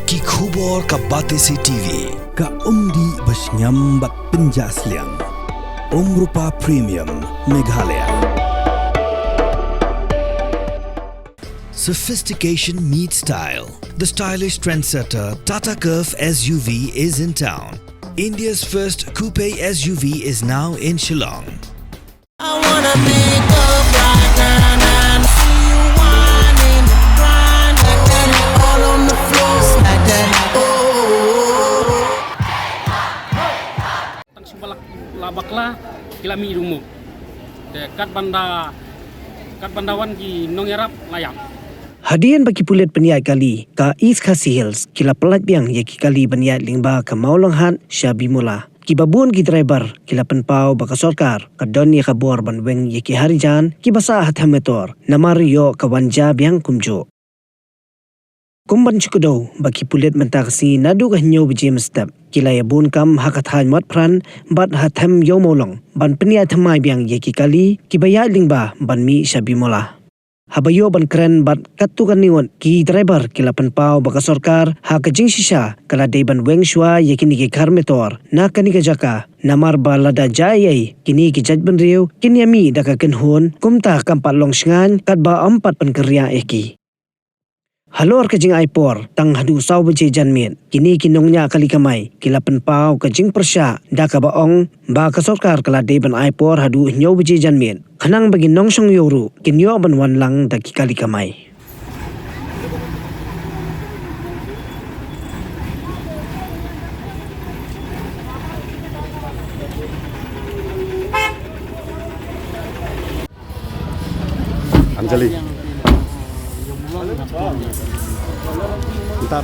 Ki khubor ka Batese TV. Ka umdi bas nyambat penjaslian. Rupa Premium Meghalaya. Sophistication meets style. The stylish trendsetter Tata Curve SUV is in town. India's first coupe SUV is now in Shillong. I wanna pick up right now, see you whining, grinding, all on the floor like that. Tang simbalak labakla kilami rumuk. Dekat bandawan ki nongerap layak. Hadian bagi pulit peniai kali ka East Khasi Hills kila pelat biang yaki kali peniai lingba ka Maulanghan Syabi Mula. Ki babun ki driver kila penpau baka sorkar ka doni ka bor banweng yaki harijan ki basa hathametor namar yo ka wanja biang kumjo. Kumban chukudo bagi pulit mentakasi nadu ka nyo biji mestep kila yabun kam hakat mat pran bat hathem yo Maulong ban peniai thamai biang yaki kali ki baya lingba ban mi Syabi Mula. Habayo ban keren bat katukan niwon ki driver kila penpau baka sorkar ha kajing sisa kala day ban weng shua yakini ki karmetor na kani ka jaka namar balada jayay kini ki jaj ban riu kini ami daka kenhon kumta kampat long singan kat ba ampat pan kerja eki. Halor kajing aipor tang hadu saw baje janmin kini kinongnya kali kamay kila penpau kajing persya daka baong baka sorkar kala day ban aipor hadu nyaw baje janmin kanang bagi nong song yoru kinyo ban wan lang daki kali kamay. Anjali. Ntar.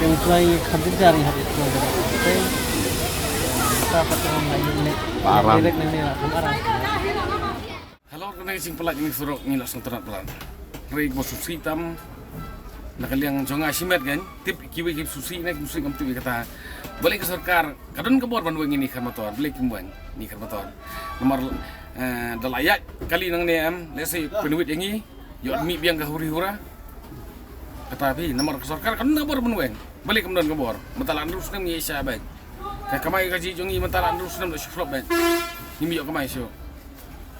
Yang mulai kerja dari hari itu. Dapat orang lain Parang. direct nang nila parang. Halo, kena sing pelak ni surok ni langsung terat pelan. Rei bos susi tam nak liang jonga simet kan. Tip kiwi kip susi nak susi kam tu kata. Balik ke sarkar, kadon ke bor banweng ini kan motor, balik kumbuan ni kan motor. Nomor dalayak kali nang ni lesi penuit yang ni, yot mi biang ke huri-hura. Kata pi nomor ke sarkar kadon ke bor banweng. Balik kemudian ke bor. Mentalan terus nang ni isya baik. Kamai kaji jongi mentalan terus nang shiflop baik. Ni mi kamai syo.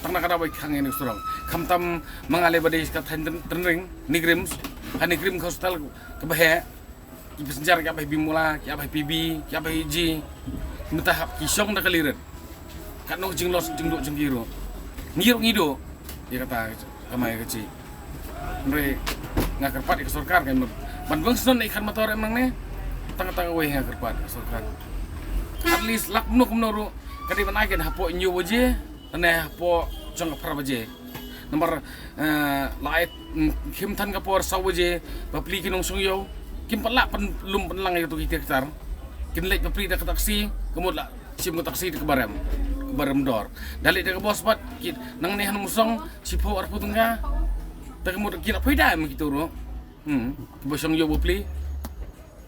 Tang nak ada baik hang ini surang. Kamtam mengalih badai kat tenring nigrim, nigrim kau setel kebahaya. Ki pesenjar ki abah bimula, ki abah pibi, ki abah hiji. Mentahap ki syong dah kaliran. Kat nok jing los jing duk jing kiro. Ngiro ngido. Dia kata kamai kecil. Mereka ngakar pat ke sorkar kan. Ban bang senon ikan motor emang ne. Tang-tang weh ngakar pat ke sorkar. At least lak nuk menuru. Kadi menagen hapo nyu waje. Ane hapo jong pra waje. Nomor lait kim tan kapor saw waje. Bapli kinong sungyo. Kim pala lum penlang itu kita ketar. Kin lek bapli dak taksi. Kemud lah sim taksi di kebarem dor. Dalik dak bos pat nang ne han musong sipo arpu tengah. Tak kemud kira peda begitu ro. Bosong yo bapli.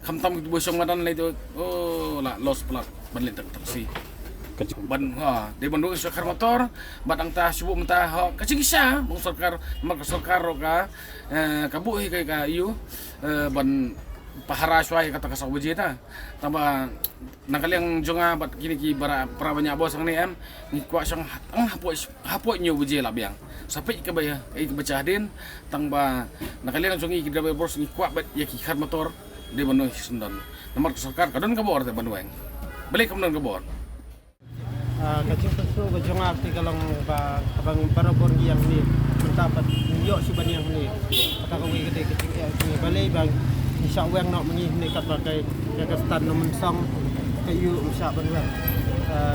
Kamtam gitu bosong madan lah itu. Oh lah los pelak balik dak taksi. Ban dia bandung sarkar motor badang ta subuh mentah kacing isa bang sarkar mak sarkar ka kabu ka iu ban pahara suai kata kasau beje ta tambah nangkaliang jonga bat kini ki bara banyak bos ang ni ni kwa sang hapo nyu beje la biang sampai ke baya baca den tambah nangkaliang jongi ki dabe bos ni kwa bat ya ki khat motor dia bandung sundan nomor sarkar kadon ka bor te bandung balik kemudian ke bor. Kacing pesu kacing arti kalau abang parabon yang ni mendapat yo si ban yang ni kata kau gede kecing ni balai bang insya Allah nak mengi ni kat pakai yang kestan nomen sang kayu usah banwan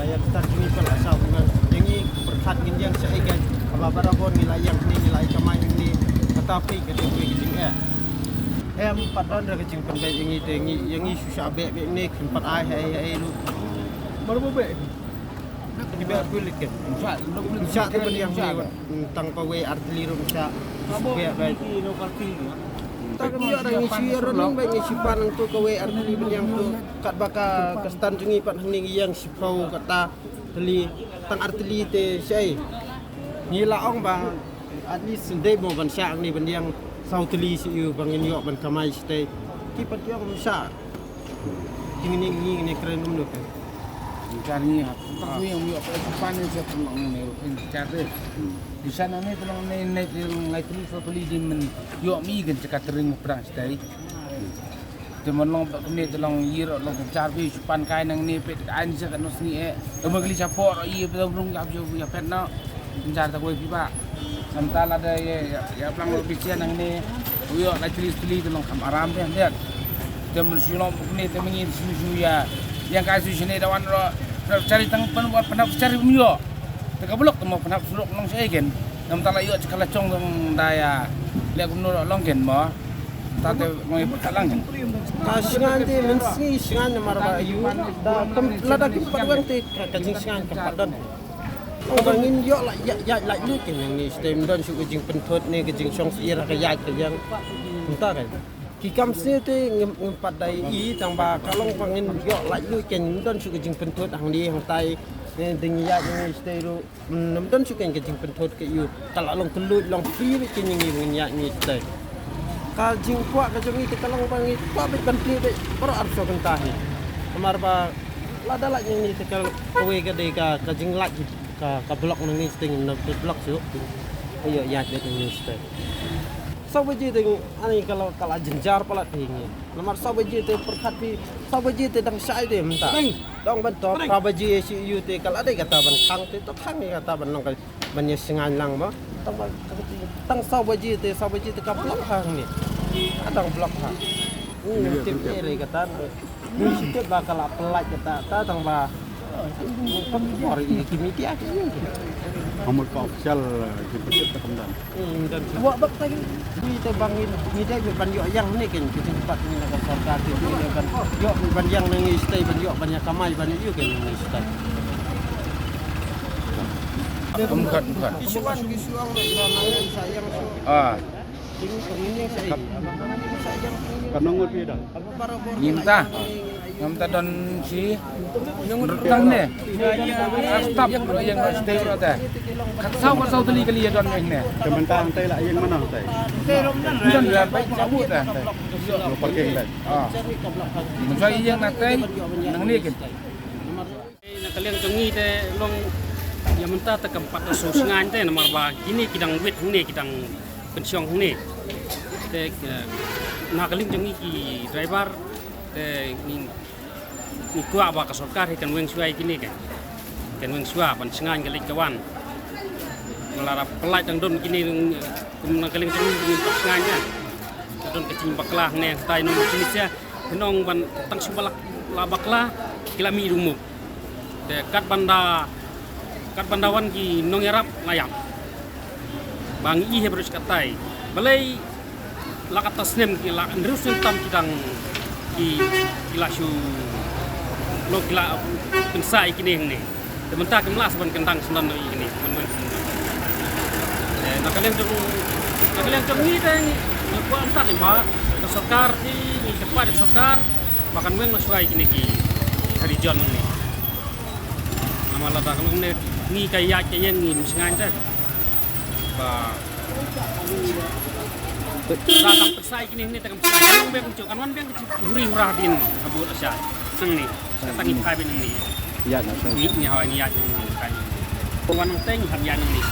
yang kestan ni pel asal banwan yang ni berkat yang saya kan apa parabon nilai yang ni nilai kamai ni tetapi kecing empat tahun dah kecing pandai yang ni susah bek ni empat ai lu baru bek di biar kulit kan. Insya tu benda yang ni tentang pawe artileri insya. Biar baik. kami ada ngisi running baik ngisi pan untuk kawe arti yang tu kat baka kestan jungi pan hning yang sipau kata teli tang arti te sei ni la ong bang at least sendai mo ban syak ni ban yang sau teli si yu bang ni ban kamai stay ki pat yang sa ini keren dulu kan Cari tapi yang yo pan ni saya tolong ni cari di sana ni tolong ni lai tuli so tuli di men yo mi kan cakap tering perang sedari teman long ni tolong yir long cari pan kai nang ni pet an sa kan ni magli support i belum gap jo ya pet no mencari tak boleh pipa sementara ada ya pelang lebih nang ni yo lai tuli tolong kam aram dia teman sulong ni teman ni ya yang kasus ini dawan cari tang penap cari mio teka blok temo penap suluk long saya gen nam tala yo cakala cong tong daya le gumno long gen mo tate ngai pakalang gen kasingan te mensi singan marba yu da tem lada ki padwan te kajing singan kepadan bangin yo la lu ken ni stem don su kajing pentot ni kajing song sira ka ya ke yang entah kan Kikam sini tu ngempat dai i tang ba kalong pangin yo like lu ken don su kejing pentut hang di hang tai ding ya ni stay ru nam don su ken kejing pentut ke yu kalau long kelut long free ken ni ngin ya ni stay ka jing kwa ka jong ni kalong pangin kwa be ban pri be pro ar so kan tahi amar ba lada la ni te kal kowe ka de ka jing la ka blok ni sting no blok su ayo ya de ni stay sabaji tu ani kalau jenjar pala tinggi. Nomor sabaji tu perhati sabaji tu dang sai tu mentah. Dong bentok sabaji si yu tu kalau ada kata ban khang tu khang ni kata ban nong banyak sengan lang ba. Tang sabaji tu ka blok hang ni. Adang blok hang. Tip ni kata ni sikit bakal pelat kata ta tang ba. Hari ini kimi dia Amul ka official dipecut ke kemudian. Dan buat bak tadi kita bangin ni dia ban yo yang ni kan kita tempat ni nak sorga tu dia ban yo ban yang ni stay ban yo banyak kamai ban yo kan ni stay. bukan Isuan gisuang nak sayang. ini Sayang. Kanongot pi dah. Apa para Ngam don si tang ne stop yang stay ro ta sau tali kali don ne Sementara hantai lah yang mana hantai? don dia baik cabut dah Lo parking dah. mun sai yang natai nang ni kan na kaliang jongi te long ya menta te kampat so singan te nomor ba kini kidang wit ni kidang pensiong ni te na kaliang jongi ki driver te ni kuah ba ka sarkar kan weng suai kini kan weng suah pan singan kali kawan melarap pelai dang don kini na kaliang jongi ni singan kan don kecing baklah ne tai nong kini sia nong ban tang subalak la baklah kilami rumuk de kat bandawan ki nong yarap layap bang i hebrus katai balai lakat tasnem ki la ndrus tam kidang ki kilasu lo kila pensai kini ni de mentak kelas ban kendang sendan ini men nak kalian ni deng lepas entar ni ba sarkar ni cepat sarkar makan weng sesuai kini ki hari jon ni malah tak kalau ni kayak yang ni sengaja ba datang pesai kini ni takkan pesai kan beng kan wan beng huri huratin abut asya nang ni tangi kai ben ni Ya nak saya. ni hawa ni ya ni kai wan teng hak yang ni